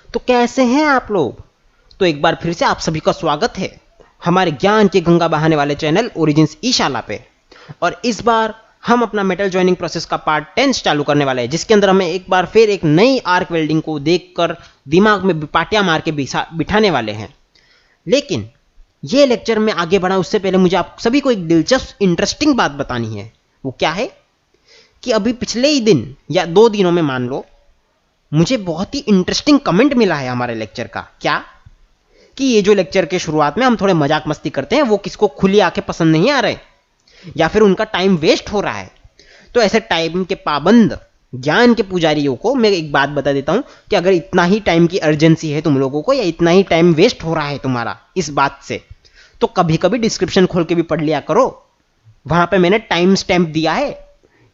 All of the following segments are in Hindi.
तो कैसे हैं आप लोग? तो एक बार फिर से आप सभी का स्वागत है हमारे ज्ञान की गंगा बहाने वाले चैनल ओरिजिन्स ई शाला पे। और इस बार हम अपना मेटल जॉइनिंग प्रोसेस का पार्ट 10 चालू करने वाले हैं, जिसके अंदर हमें एक बार फिर एक नई आर्क वेल्डिंग को देखकर दिमाग में पाटियां मार के बिठाने वाले हैं। लेकिन ये लेक्चर में आगे बढ़ा उससे पहले मुझे आप सभी को एक दिलचस्प इंटरेस्टिंग बात बतानी है। वो क्या है कि अभी पिछले ही दिन या 2 दिनों में मान लो, मुझे बहुत ही इंटरेस्टिंग कमेंट मिला है हमारे लेक्चर का। क्या कि ये जो लेक्चर के शुरुआत में हम थोड़े मजाक मस्ती करते हैं, वो किसको खुली आंखें पसंद नहीं आ रहे या फिर उनका टाइम वेस्ट हो रहा है। तो ऐसे टाइम के पाबंद ज्ञान के पुजारियों को मैं एक बात बता देता हूं कि अगर इतना ही टाइम की अर्जेंसी है तुम लोगों को, या इतना ही टाइम वेस्ट हो रहा है तुम्हारा इस बात से, तो कभी कभी डिस्क्रिप्शन खोल के भी पढ़ लिया करो। वहां पे मैंने टाइम स्टैंप दिया है,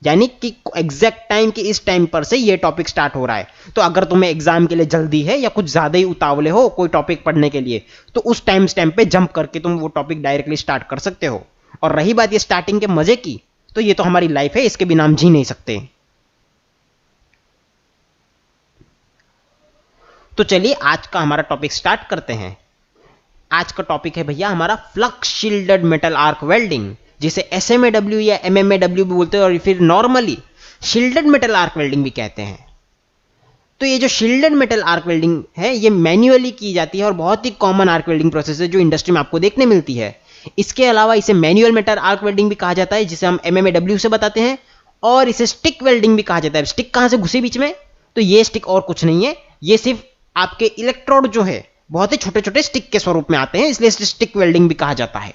यानी कि एग्जैक्ट टाइम कि इस टाइम पर से ये टॉपिक स्टार्ट हो रहा है। तो अगर तुम्हें एग्जाम के लिए जल्दी है या कुछ ज्यादा ही उतावले हो कोई टॉपिक पढ़ने के लिए, तो उस टाइम स्टैम्प पे जंप करके तुम वो टॉपिक डायरेक्टली स्टार्ट कर सकते हो। और रही बात ये स्टार्टिंग के मजे की, तो ये तो हमारी लाइफ है, इसके बिना हम जी नहीं सकते। तो चलिए आज का हमारा टॉपिक स्टार्ट करते हैं। आज का टॉपिक है भैया हमारा flux shielded metal arc welding, जिसे SMAW या MMAW भी बोलते हैं और फिर normally shielded metal arc welding भी कहते हैं। तो ये जो शील्डेड मेटल आर्क वेल्डिंग है, ये मैन्युअली की जाती है और बहुत ही कॉमन आर्क वेल्डिंग प्रोसेस है जो इंडस्ट्री में आपको देखने मिलती है। इसके अलावा इसे मैनुअल मेटल आर्क वेल्डिंग भी कहा जाता है, जिसे हम MMAW से बताते हैं, और इसे स्टिक वेल्डिंग भी कहा जाता है। स्टिक कहां से घुसे बीच में? तो ये स्टिक और कुछ नहीं है, ये सिर्फ आपके इलेक्ट्रोड जो है बहुत ही छोटे छोटे स्टिक के स्वरूप में आते हैं, इसलिए इसे स्टिक वेल्डिंग भी कहा जाता है।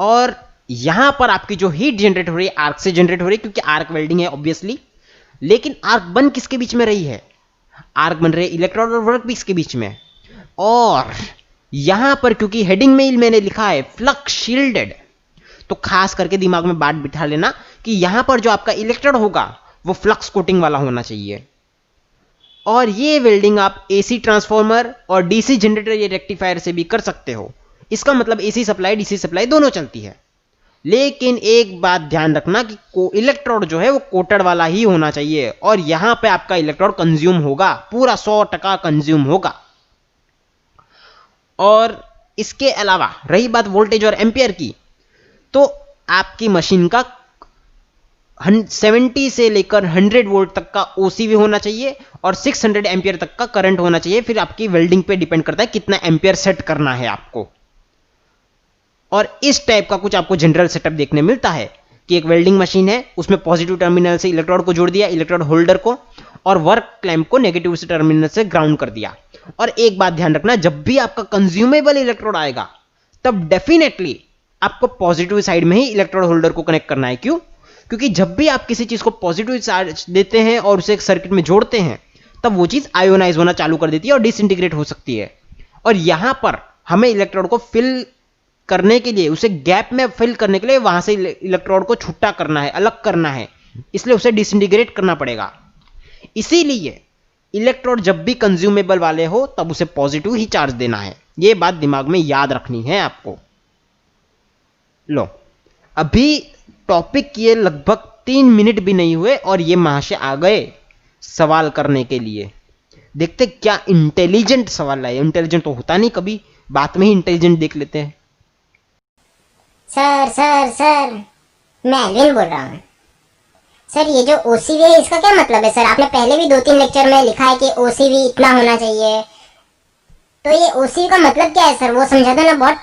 और यहां पर आपकी जो हीट जनरेट हो रही है आर्क से जनरेट हो रही है, क्योंकि आर्क वेल्डिंग है ऑब्वियसली। लेकिन आर्क बन किसके बीच में रही है? आर्क बन रही है इलेक्ट्रोड और वर्क पीस के बीच में। और यहां पर क्योंकि हेडिंग में मैंने लिखा है फ्लक्स शील्डेड, तो खास करके दिमाग में बात बिठा लेना कि यहां पर जो आपका इलेक्ट्रोड होगा वो फ्लक्स कोटिंग वाला होना चाहिए। और ये वेल्डिंग आप AC ट्रांसफॉर्मर और DC जनरेटर या रेक्टिफायर से भी कर सकते हो। इसका मतलब AC सप्लाई DC सप्लाई दोनों चलती है। लेकिन एक बात ध्यान रखना कि इलेक्ट्रोड जो है वो कोटेड वाला ही होना चाहिए, और यहां पे आपका इलेक्ट्रोड कंज्यूम होगा, पूरा 100% कंज्यूम होगा। और इसके अलावा रही बात वोल्टेज और एम्पियर की, तो आपकी मशीन का 70 से लेकर 100 वोल्ट तक का OCV होना चाहिए और 600 एम्पियर तक का करंट होना चाहिए। फिर आपकी वेल्डिंग पे डिपेंड करता है कितना एम्पियर सेट करना है आपको। और इस टाइप का कुछ आपको जनरल सेटअप देखने मिलता है कि एक वेल्डिंग मशीन है, उसमें पॉजिटिव टर्मिनल से इलेक्ट्रोड को जोड़ दिया, इलेक्ट्रोड होल्डर को, और वर्क क्लैंप को नेगेटिव से टर्मिनल से ग्राउंड कर दिया। और एक बात ध्यान रखना, जब भी आपका कंज्यूमेबल इलेक्ट्रोड आएगा तब डेफिनेटली आपको पॉजिटिव साइड में ही इलेक्ट्रोड होल्डर को कनेक्ट करना है। क्यों? क्योंकि जब भी आप किसी चीज को पॉजिटिव चार्ज देते हैं और उसे एक सर्किट में जोड़ते हैं, तब वो चीज आयोनाइज होना चालू कर देती है और डिसइंटीग्रेट हो सकती है। और यहां पर हमें इलेक्ट्रोड को फिल करने के लिए, उसे गैप में फिल करने के लिए वहां से इलेक्ट्रोड को छुट्टा करना है, अलग करना है, इसलिए उसे डिसइंटीग्रेट करना पड़ेगा। इसीलिए इलेक्ट्रोड जब भी कंज्यूमेबल वाले हो तब उसे पॉजिटिव ही चार्ज देना है। यह बात दिमाग में याद रखनी है आपको। लो, अभी टॉपिक किए लगभग 3 मिनट भी नहीं हुए और ये महाशय आ गए सवाल करने के लिए। देखते क्या इंटेलिजेंट सवाल है। इंटेलिजेंट तो होता नहीं, कभी बात में ही इंटेलिजेंट देख लेते हैं। सर मैं एलविन बोल रहा हूँ। सर ये जो OCV है इसका क्या मतलब है? सर आपने पहले भी 2-3 लेक्चर में लिखा है कि OCV इतना होना चाहिए, तो ये OCV का मतलब क्या है सर? वो समझा दो ना, बहुत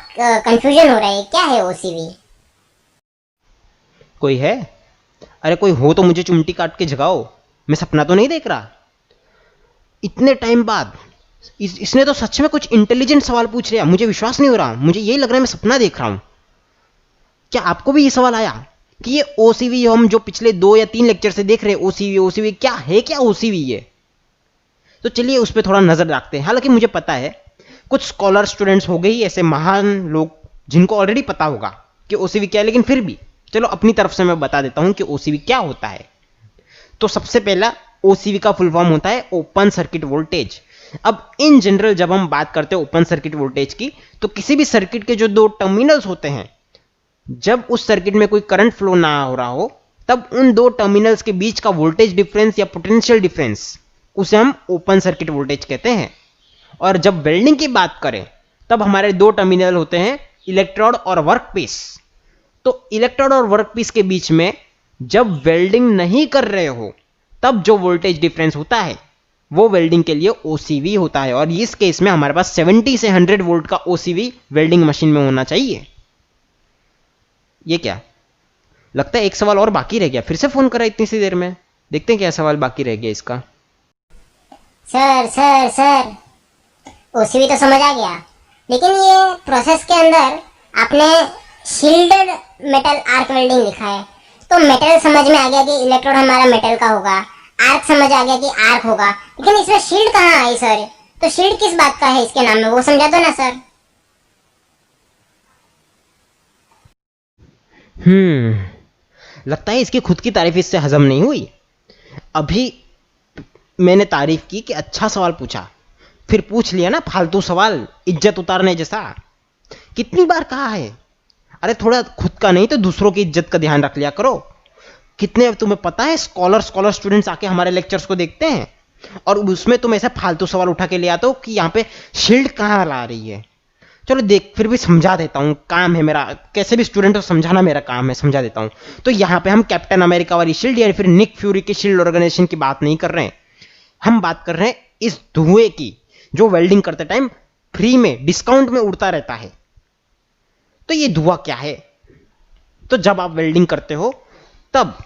कंफ्यूजन हो रहा है। क्या है OCV? कोई है? अरे कोई हो तो मुझे चिमटी काट के जगाओ, मैं सपना तो नहीं देख रहा। इतने टाइम बाद इसने तो सच में कुछ इंटेलिजेंट सवाल पूछ लिया। मुझे विश्वास नहीं हो रहा, मुझे यही लग रहा है मैं सपना देख रहा हूं। क्या आपको भी ये सवाल आया कि ये OCV हम जो पिछले 2 या 3 लेक्चर से देख रहे हैं, OCV क्या है? क्या OCV ये? तो चलिए उस पर थोड़ा नजर रखते हैं। हालांकि मुझे पता है कुछ स्कॉलर स्टूडेंट्स हो गई, ऐसे महान लोग जिनको ऑलरेडी पता होगा कि OCV क्या है, लेकिन फिर भी चलो अपनी तरफ से मैं बता देता हूं कि OCV क्या होता है। तो सबसे पहला OCV का फुल फॉर्म होता है ओपन सर्किट वोल्टेज। अब इन जनरल जब हम बात करते हैं ओपन सर्किट वोल्टेज की, तो किसी भी सर्किट के जो 2 टर्मिनल्स होते हैं, जब उस सर्किट में कोई करंट फ्लो ना हो रहा हो, तब उन 2 टर्मिनल्स के बीच का वोल्टेज डिफरेंस या पोटेंशियल डिफरेंस उसे हम ओपन सर्किट वोल्टेज कहते हैं। और जब वेल्डिंग की बात करें तब हमारे दो टर्मिनल होते हैं, इलेक्ट्रोड और वर्कपीस। तो इलेक्ट्रोड और वर्कपीस के बीच में जब वेल्डिंग नहीं कर रहे हो तब जो वोल्टेज डिफरेंस होता है वो वेल्डिंग के लिए ओसीवी होता है। और इस केस में हमारे पास 70 से 100 वोल्ट का ओसीवी वेल्डिंग मशीन में होना चाहिए। ये क्या लगता है, एक सवाल और बाकी रह गया, फिर से फोन करा इतनी सी देर में, देखते हैं क्या सवाल बाकी रह गया इसका। सर ओसीवी तो समझ आ गया, लेकिन ये प्रोसेस के अंदर आपने शील्डेड मेटल आर्क वेल्डिंग लिखा है, तो मेटल समझ में आ गया कि इलेक्ट्रोड हमारा मेटल का होगा, आर्क समझ आ गया कि आर्क होगा, लेकिन इसमें शील्ड कहाँ आई सर? तो शील्ड किस बात का है इसके नाम में, वो समझा दो ना सर। लगता है इसकी खुद की तारीफ इससे हजम नहीं हुई। अभी मैंने तारीफ की कि अच्छा सवाल पूछा, फिर पूछ लिया ना फालतू सवाल, इज्जत उतारने जैसा। कितनी बार कहा है, अरे थोड़ा खुद का नहीं तो दूसरों की इज्जत का ध्यान रख लिया करो। कितने तुम्हें पता है स्कॉलर स्टूडेंट्स आके हमारे लेक्चर्स को देखते हैं और उसमें तुम ऐसा फालतू सवाल उठा के ले आते हो कि यहाँ पे शील्ड कहाँ ला रही है। चलो देख, फिर भी समझा देता हूँ, काम है मेरा, कैसे भी स्टूडेंट को समझाना मेरा काम है, समझा देता हूँ। तो यहाँ पे हम कैप्टन अमेरिका वाली शील्ड या फिर निक फ्यूरी की शील्ड ऑर्गेनाइजेशन की बात नहीं कर रहे हैं, हम बात कर रहे हैं इस धुएं की जो वेल्डिंग करते टाइम फ्री में डिस्काउंट में उड़ता रहता है। तो ये धुआं क्या है? तो जब आप वेल्डिंग करते हो तब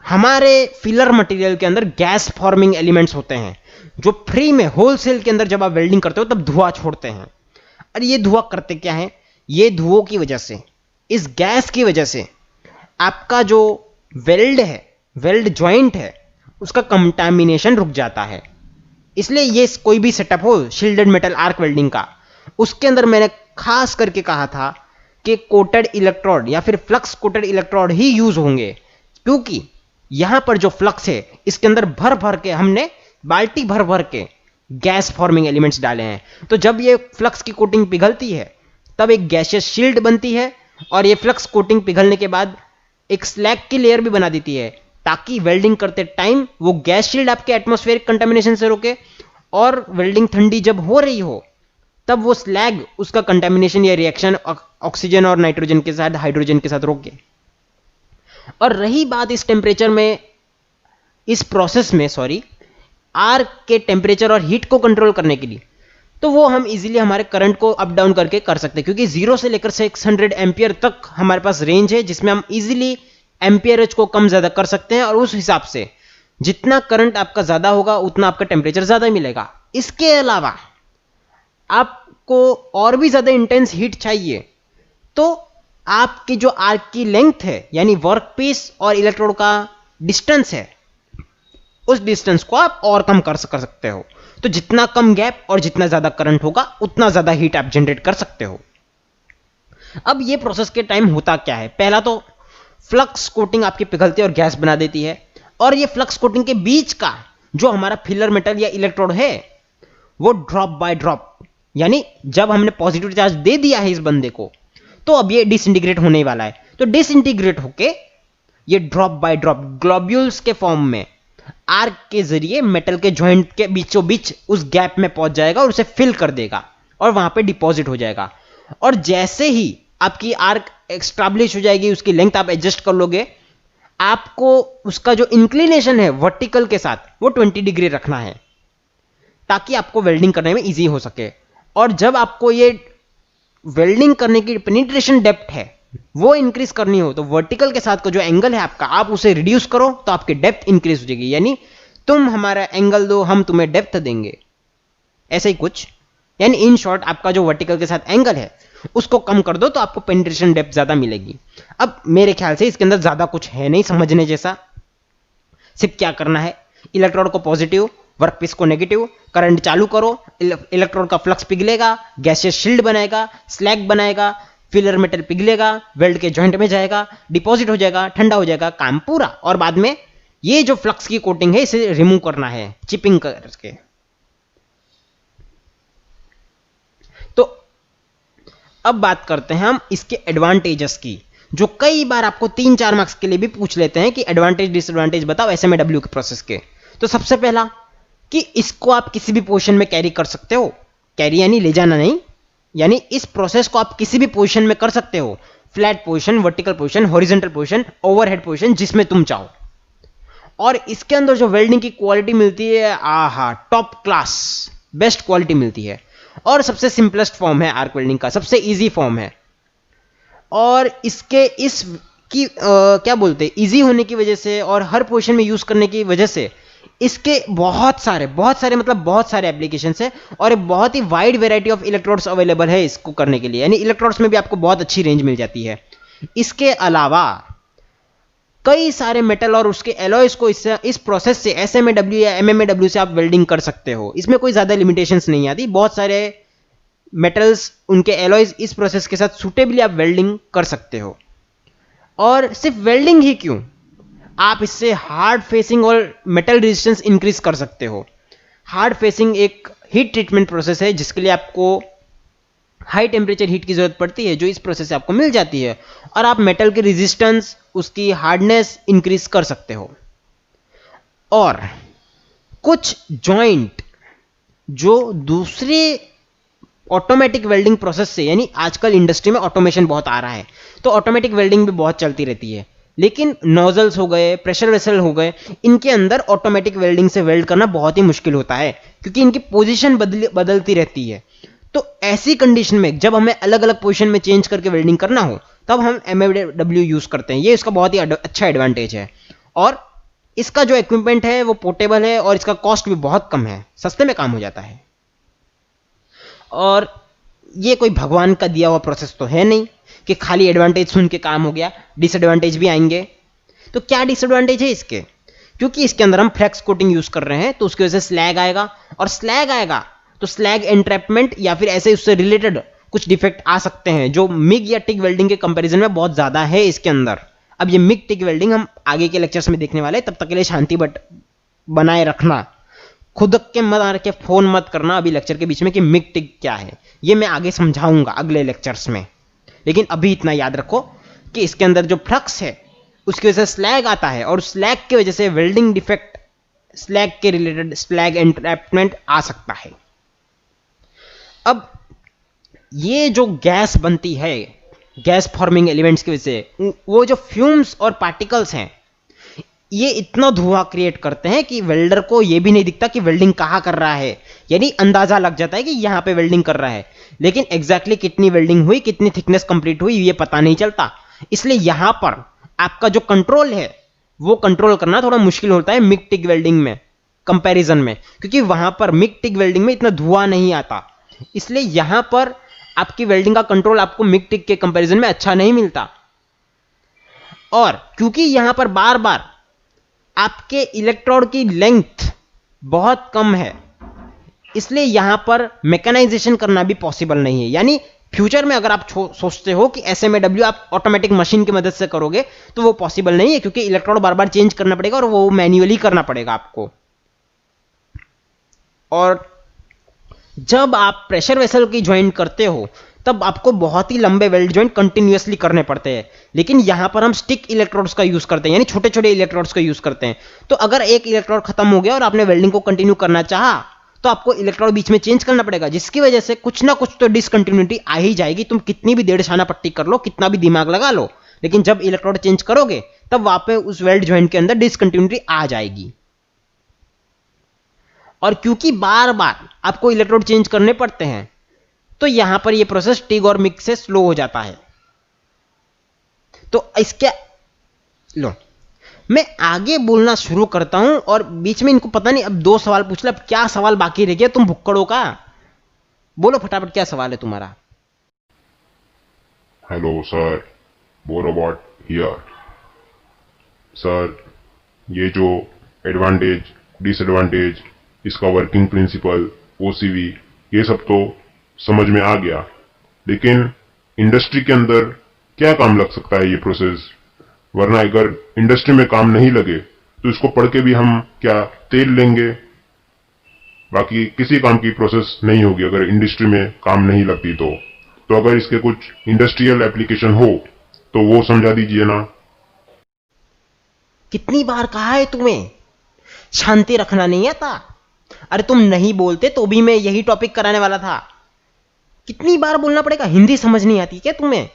हमारे फिलर मटेरियल के अंदर गैस फॉर्मिंग एलिमेंट्स होते हैं जो फ्री में होलसेल के अंदर जब आप वेल्डिंग करते हो तब धुआं छोड़ते हैं। और ये धुआं करते क्या है? ये धुओं की वजह से, इस गैस की वजह से आपका जो वेल्ड है, वेल्ड जॉइंट है, उसका कंटामिनेशन रुक जाता है। इसलिए ये कोई भी सेटअप हो शील्डेड मेटल आर्क वेल्डिंग का, उसके अंदर मैंने खास करके कहा था कि कोटेड इलेक्ट्रोड या फिर फ्लक्स कोटेड इलेक्ट्रोड ही यूज होंगे, क्योंकि यहां पर जो फ्लक्स है इसके अंदर भर भर के हमने बाल्टी भर भर के गैस फॉर्मिंग एलिमेंट्स डाले हैं। तो जब ये फ्लक्स की कोटिंग पिघलती है तब एक गैसियस शील्ड बनती है, और ये फ्लक्स कोटिंग पिघलने के बाद एक स्लैग की लेयर भी बना देती है ताकि वेल्डिंग करते टाइम वो गैस शील्ड आपके एटमॉस्फेरिक कंटामिनेशन से रोके, और वेल्डिंग ठंडी जब हो रही हो तब वो स्लैग उसका कंटामिनेशन या रिएक्शन ऑक्सीजन और नाइट्रोजन के साथ, हाइड्रोजन के साथ रोके। और रही बात इस टेम्परेचर में, इस प्रोसेस में आर्क के टेम्परेचर और हीट को कंट्रोल करने के लिए, तो वो हम इजीली हमारे करंट को अप डाउन करके कर सकते हैं, क्योंकि 0 से लेकर 600 एम्पियर तक हमारे पास रेंज है जिसमें हम इजीली एम्पियरेज को कम ज्यादा कर सकते हैं। और उस हिसाब से जितना करंट आपका ज्यादा होगा उतना आपका टेम्परेचर ज्यादा मिलेगा। इसके अलावा आपको और भी ज्यादा इंटेंस हीट चाहिए तो आपकी जो आर्क की लेंथ है, यानी वर्कपीस और इलेक्ट्रोड का डिस्टेंस है, उस डिस्टेंस को आप और कम कर सकते हो। तो जितना कम गैप और जितना ज्यादा करंट होगा उतना ज्यादा हीट आप जनरेट कर सकते हो। अब ये प्रोसेस के टाइम होता क्या है? पहला तो फ्लक्स कोटिंग आपकी पिघलती है और गैस बना देती है, और ये फ्लक्स कोटिंग के बीच का जो हमारा फिलर मेटल या इलेक्ट्रोड है वो ड्रॉप बाय ड्रॉप, यानी जब हमने पॉजिटिव चार्ज दे दिया है इस बंदे को तो अब ये डिसइंटीग्रेट होने वाला है। तो डिसइंटीग्रेट होके ये ड्रॉप बाय ड्रॉप ग्लोब्यूल्स के फॉर्म में आर्क के जरिए मेटल के जॉइंट के बीचों बीच उस गैप में पहुंच जाएगा और उसे फिल कर देगा और वहां पे डिपॉजिट हो जाएगा। और जैसे ही आपकी आर्क एस्टैब्लिश हो जाएगी, उसकी लेंथ आप एडजस्ट कर लोगे, आपको उसका जो इंक्लिनेशन है वर्टिकल के साथ वो 20 डिग्री रखना है ताकि आपको वेल्डिंग करने में इजी हो सके। और जब आपको ये वेल्डिंग करने की पेनिट्रेशन डेप्थ है वो इंक्रीज करनी हो तो वर्टिकल के साथ का जो एंगल है आपका, आप उसे रिड्यूस करो तो आपकी डेप्थ इंक्रीज हो जाएगी। यानी तुम हमारा एंगल दो, हम तुम्हें डेप्थ देंगे, ऐसे ही कुछ। यानी इन शॉर्ट आपका जो वर्टिकल के साथ एंगल है उसको कम कर दो तो आपको पेनिट्रेशन डेप्थ ज्यादा मिलेगी। अब मेरे ख्याल से इसके अंदर ज्यादा कुछ है नहीं समझने जैसा। सिर्फ क्या करना है, इलेक्ट्रोड को पॉजिटिव, वर्कपीस को नेगेटिव, करंट चालू करो, इलेक्ट्रोड का फ्लक्स पिघलेगा, गैसियस शील्ड बनाएगा, स्लैग बनाएगा, फिलर मेटल पिघलेगा, वेल्ड के जॉइंट में जाएगा, डिपॉजिट हो जाएगा, ठंडा हो जाएगा, काम पूरा। और बाद में ये जो फ्लक्स की कोटिंग है इसे रिमूव करना है चिपिंग करके। तो अब बात करते हैं हम इसके एडवांटेजेस की, जो कई बार आपको 3-4 मार्क्स के लिए भी पूछ लेते हैं कि एडवांटेज डिसएडवांटेज बताओ एसएमएडब्ल्यू के प्रोसेस के। तो सबसे पहला, कि इसको आप किसी भी पोजीशन में कैरी कर सकते हो। कैरी यानी ले जाना नहीं, यानी इस प्रोसेस को आप किसी भी पोजीशन में कर सकते हो, flat position, vertical position, horizontal position, overhead position, जिसमें तुम चाहो। और इसके अंदर जो वेल्डिंग की क्वालिटी मिलती है, आहा, टॉप क्लास, बेस्ट क्वालिटी मिलती है। और सबसे सिंपलेस्ट फॉर्म है आर्क वेल्डिंग का, सबसे इजी फॉर्म है। और इसके इसकी क्या बोलते हैं, इजी होने की वजह से और हर पोजीशन में यूज करने की वजह से इसके बहुत सारे मतलब बहुत सारे एप्लीकेशंस है और एक बहुत ही wide variety of electrodes available है इसको करने के लिए, यानी इलेक्ट्रोड्स में भी आपको बहुत अच्छी रेंज मिल जाती है। इसके अलावा कई सारे मेटल और उसके एलॉयज को इस प्रोसेस से SMAW या MMAW से आप वेल्डिंग कर सकते हो। इसमें कोई ज्यादा लिमिटेशंस नहीं आती। बहुत सारे मेटल्स, उनके एलॉयज इस प्रोसेस के साथ सुटेबली आप वेल्डिंग कर सकते हो। और सिर्फ वेल्डिंग ही क्यों, आप इससे हार्ड फेसिंग और मेटल रेजिस्टेंस इंक्रीज कर सकते हो। हार्ड फेसिंग एक हीट ट्रीटमेंट प्रोसेस है जिसके लिए आपको हाई टेम्परेचर हीट की जरूरत पड़ती है, जो इस प्रोसेस से आपको मिल जाती है। और आप मेटल की रेजिस्टेंस, उसकी हार्डनेस इंक्रीज कर सकते हो। और कुछ जॉइंट जो दूसरे ऑटोमेटिक वेल्डिंग प्रोसेस से, यानी आजकल इंडस्ट्री में ऑटोमेशन बहुत आ रहा है, तो ऑटोमेटिक वेल्डिंग भी बहुत चलती रहती है, लेकिन नोजल्स हो गए, प्रेशर वेसल हो गए, इनके अंदर ऑटोमेटिक वेल्डिंग से वेल्ड करना बहुत ही मुश्किल होता है, क्योंकि इनकी पोजीशन बदलती रहती है। तो ऐसी कंडीशन में जब हमें अलग अलग पोजीशन में चेंज करके वेल्डिंग करना हो, तब हम MMAW यूज करते हैं। ये इसका बहुत ही अच्छा एडवांटेज है। और इसका जो इक्विपमेंट है वो पोर्टेबल है और इसका कॉस्ट भी बहुत कम है, सस्ते में काम हो जाता है। और ये कोई भगवान का दिया हुआ प्रोसेस तो है नहीं कि खाली एडवांटेज सुन के काम हो गया, डिसएडवांटेज भी आएंगे। तो क्या डिसएडवांटेज है इसके? क्योंकि इसके अंदर हम फ्लेक्स कोटिंग यूज कर रहे हैं, तो उसकी वजह से स्लैग आएगा, और स्लैग आएगा तो स्लैग एंट्रैपमेंट या फिर ऐसे उससे रिलेटेड कुछ डिफेक्ट आ सकते हैं, जो मिग या टिग वेल्डिंग के कंपैरिजन में बहुत ज्यादा है इसके अंदर। अब ये मिग टिग वेल्डिंग हम आगे के लेक्चर्स में देखने वाले हैं, तब तक के लिए शांति बट बनाए रखना, खुद के मत आर के फोन मत करना अभी लेक्चर के बीच में कि मिग टिग क्या है। ये मैं आगे समझाऊंगा अगले लेक्चर्स में, लेकिन अभी इतना याद रखो कि इसके अंदर जो फ्लक्स है उसकी वजह से स्लैग आता है, और स्लैग की वजह से वेल्डिंग डिफेक्ट, स्लैग के रिलेटेड स्लैग एंट्रैपमेंट आ सकता है। अब ये जो गैस बनती है, गैस फॉर्मिंग एलिमेंट्स की वजह से, वो जो फ्यूम्स और पार्टिकल्स हैं, ये इतना धुआं क्रिएट करते हैं कि वेल्डर को ये भी नहीं दिखता कि वेल्डिंग कहाँ कर रहा है, यानी अंदाजा लग जाता है कि यहाँ पे वेल्डिंग कर रहा है, लेकिन एग्जैक्टली कितनी वेल्डिंग हुई, कितनी थिकनेस कंप्लीट हुई, ये पता नहीं चलता। इसलिए यहां पर आपका जो कंट्रोल है वो कंट्रोल करना थोड़ा मुश्किल होता है मिग टिग वेल्डिंग में कंपैरिजन में, क्योंकि वहां पर मिग टिग वेल्डिंग में इतना धुआं नहीं आता। इसलिए यहां पर आपकी वेल्डिंग का कंट्रोल आपको मिग टिग के कंपैरिजन में अच्छा नहीं मिलता। और क्योंकि यहां पर बार बार आपके इलेक्ट्रोड की लेंथ बहुत कम है, इसलिए यहां पर मैकेनाइजेशन करना भी पॉसिबल नहीं है। यानी फ्यूचर में अगर आप सोचते हो कि SMAW आप ऑटोमेटिक मशीन की मदद से करोगे, तो वो पॉसिबल नहीं है, क्योंकि इलेक्ट्रोड बार बार चेंज करना पड़ेगा और वो मैन्युअली करना पड़ेगा आपको। और जब आप प्रेशर वेसल की ज्वाइंट करते हो, तब आपको बहुत ही लंबे वेल्ड ज्वाइंट कंटिन्यूअसली करने पड़ते हैं, लेकिन यहां पर हम स्टिक इलेक्ट्रोड्स का यूज करते हैं, यानी छोटे छोटे इलेक्ट्रोड्स का यूज करते हैं। तो अगर एक इलेक्ट्रोड खत्म हो गया और आपने वेल्डिंग को कंटिन्यू करना चाहा, तो आपको इलेक्ट्रोड बीच में चेंज करना पड़ेगा, जिसकी वजह से कुछ ना कुछ तो डिसकंटिन्यूटी आ ही जाएगी। तुम कितनी भी डेढ़ छाना पट्टी कर लो, कितना भी दिमाग लगा लो, लेकिन जब इलेक्ट्रोड चेंज करोगे तब वापस उस वेल्ड ज्वाइंट के अंदर डिसकंटिन्यूटी आ जाएगी। और क्योंकि बार बार आपको इलेक्ट्रोड चेंज करने पड़ते हैं, तो यहां पर यह प्रोसेस टिग और मिग से स्लो हो जाता है। तो इसके लो मैं आगे बोलना शुरू करता हूं, और बीच में इनको पता नहीं, अब 2 सवाल पूछ ले, अब क्या सवाल बाकी रह गया? तुम भुक्कड़ों का बोलो फटाफट, क्या सवाल है तुम्हारा? Hello, sir. What about here? Sir, ये जो एडवांटेज, डिसएडवांटेज, इसका वर्किंग प्रिंसिपल, OCV, ये सब तो समझ में आ गया, लेकिन इंडस्ट्री के अंदर क्या काम लग सकता है ये प्रोसेस? वरना अगर इंडस्ट्री में काम नहीं लगे तो इसको पढ़ के भी हम क्या तेल लेंगे? बाकी किसी काम की प्रोसेस नहीं होगी अगर इंडस्ट्री में काम नहीं लगती तो अगर इसके कुछ इंडस्ट्रियल एप्लीकेशन हो तो वो समझा दीजिए ना। कितनी बार कहा है तुम्हें, शांति रखना नहीं आता? अरे तुम नहीं बोलते तो भी मैं यही टॉपिक कराने वाला था। कितनी बार बोलना पड़ेगा? हिंदी समझ नहीं आती क्या तुम्हें?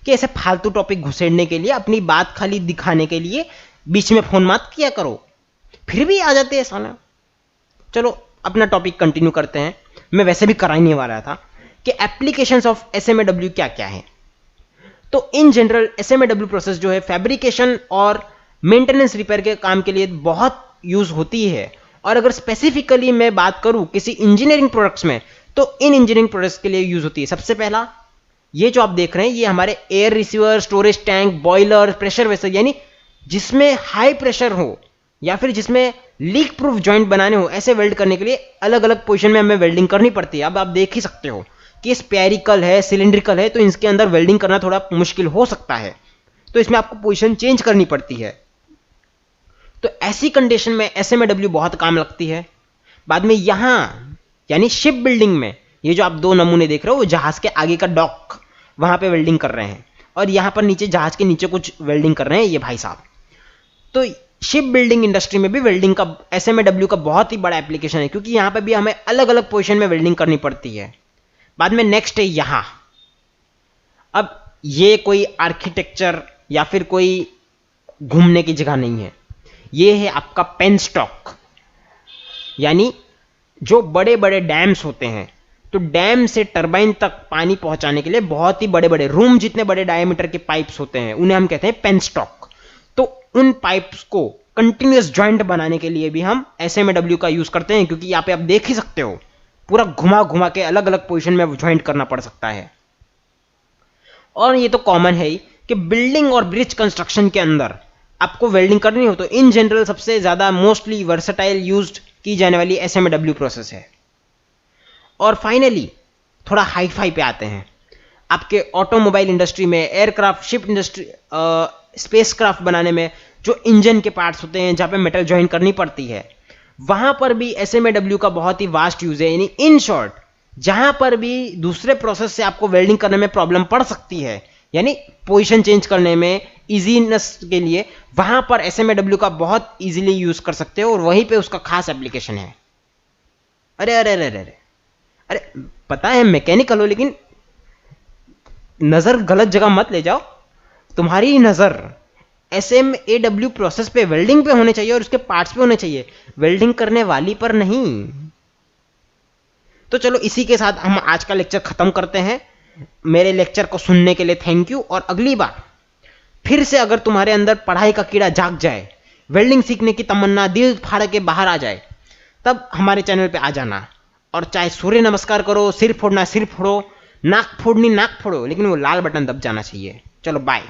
कि ऐसे फालतू टॉपिक घुसेड़ने के लिए, अपनी बात खाली दिखाने के लिए बीच में फोन मत किया करो, फिर भी आ जाते हैं साला। चलो अपना टॉपिक कंटिन्यू करते हैं। मैं वैसे भी कराने वाला था कि एप्लीकेशंस ऑफ एसएमएडब्ल्यू क्या क्या है। तो इन जनरल एसएमएडब्ल्यू प्रोसेस जो है फैब्रिकेशन और मेंटेनेंस रिपेयर के काम के लिए बहुत यूज होती है। और अगर स्पेसिफिकली मैं बात करूं किसी इंजीनियरिंग प्रोडक्ट्स में, तो इन इंजीनियरिंग प्रोडक्ट्स के लिए यूज होती है। सबसे पहला ये जो आप देख रहे हैं, ये हमारे air receiver, storage tank, boiler, pressure vessel, यानी जिसमें हाई प्रेशर हो या फिर जिसमें लीक प्रूफ जॉइंट बनाने हो, ऐसे वेल्ड करने के लिए अलग अलग पोजीशन में हमें वेल्डिंग करनी पड़ती है। अब आप देख ही सकते हो कि स्पेरिकल है, सिलिंड्रिकल है, तो इसके अंदर वेल्डिंग करना थोड़ा मुश्किल हो सकता है, तो इसमें आपको पोजीशन चेंज करनी पड़ती है। तो ऐसी कंडीशन में एसएमएडब्ल्यू बहुत काम लगती है। बाद में यहां यानी शिप बिल्डिंग में, ये जो आप दो नमूने देख रहे हो, वो जहाज के आगे का डॉक, वहां पे वेल्डिंग कर रहे हैं, और यहां पर नीचे जहाज के नीचे कुछ वेल्डिंग कर रहे हैं ये भाई साहब। तो शिप बिल्डिंग इंडस्ट्री में भी वेल्डिंग का, एसएमएडब्ल्यू का बहुत ही बड़ा एप्लीकेशन है, क्योंकि यहां पर भी हमें अलग अलग पोजीशन में वेल्डिंग करनी पड़ती है। बाद में नेक्स्ट है यहां। अब ये कोई आर्किटेक्चर या फिर कोई घूमने की जगह नहीं है, ये है आपका पेन स्टॉक। यानी जो बड़े बड़े डैम्स होते हैं, तो डैम से टरबाइन तक पानी पहुंचाने के लिए बहुत ही बड़े बड़े, रूम जितने बड़े डायमीटर के पाइप्स होते हैं, उन्हें हम कहते हैं पेन स्टॉक। तो उन पाइप्स को कंटिन्यूअस जॉइंट बनाने के लिए भी हम एसएमएडब्ल्यू का यूज करते हैं, क्योंकि यहां पे आप देख ही सकते हो पूरा घुमा घुमा के अलग अलग पोजीशन में ज्वाइंट करना पड़ सकता है। और ये तो कॉमन है ही कि बिल्डिंग और ब्रिज कंस्ट्रक्शन के अंदर आपको वेल्डिंग करनी हो, तो इन जनरल सबसे ज्यादा मोस्टली वर्सेटाइल यूज्ड की जाने वाली एसएमएडब्ल्यू प्रोसेस है। और फाइनली थोड़ा हाई फाई पे आते हैं। आपके ऑटोमोबाइल इंडस्ट्री में, एयरक्राफ्ट, शिप इंडस्ट्री, स्पेसक्राफ्ट बनाने में जो इंजन के पार्ट्स होते हैं, जहां पे मेटल ज्वाइन करनी पड़ती है, वहां पर भी एसएमएडब्ल्यू का बहुत ही वास्ट यूज है। यानी इन शॉर्ट, जहां पर भी दूसरे प्रोसेस से आपको वेल्डिंग करने में प्रॉब्लम पड़ सकती है, यानी पोजीशन चेंज करने में इजीनेस के लिए, वहां पर एसएमएडब्ल्यू का बहुत इजीली यूज कर सकते हो, और वहीं पे उसका खास एप्लीकेशन है। अरे अरे अरे अरे अरे, पता है मैकेनिकल हो, लेकिन नजर गलत जगह मत ले जाओ। तुम्हारी नजर एसएमएडब्ल्यू प्रोसेस पे, वेल्डिंग पे होने चाहिए और उसके पार्ट्स पे होने चाहिए, वेल्डिंग करने वाली पर नहीं। तो चलो इसी के साथ हम आज का लेक्चर खत्म करते हैं। मेरे लेक्चर को सुनने के लिए थैंक यू। और अगली बार फिर से अगर तुम्हारे अंदर पढ़ाई का कीड़ा जाग जाए, वेल्डिंग सीखने की तमन्ना दिल फाड़ के बाहर आ जाए, तब हमारे चैनल पे आ जाना। और चाहे सूर्य नमस्कार करो, सिर फोड़ना सिर फोड़ो, नाक फोड़नी नाक फोड़ो, लेकिन वो लाल बटन दब जाना चाहिए। चलो बाय।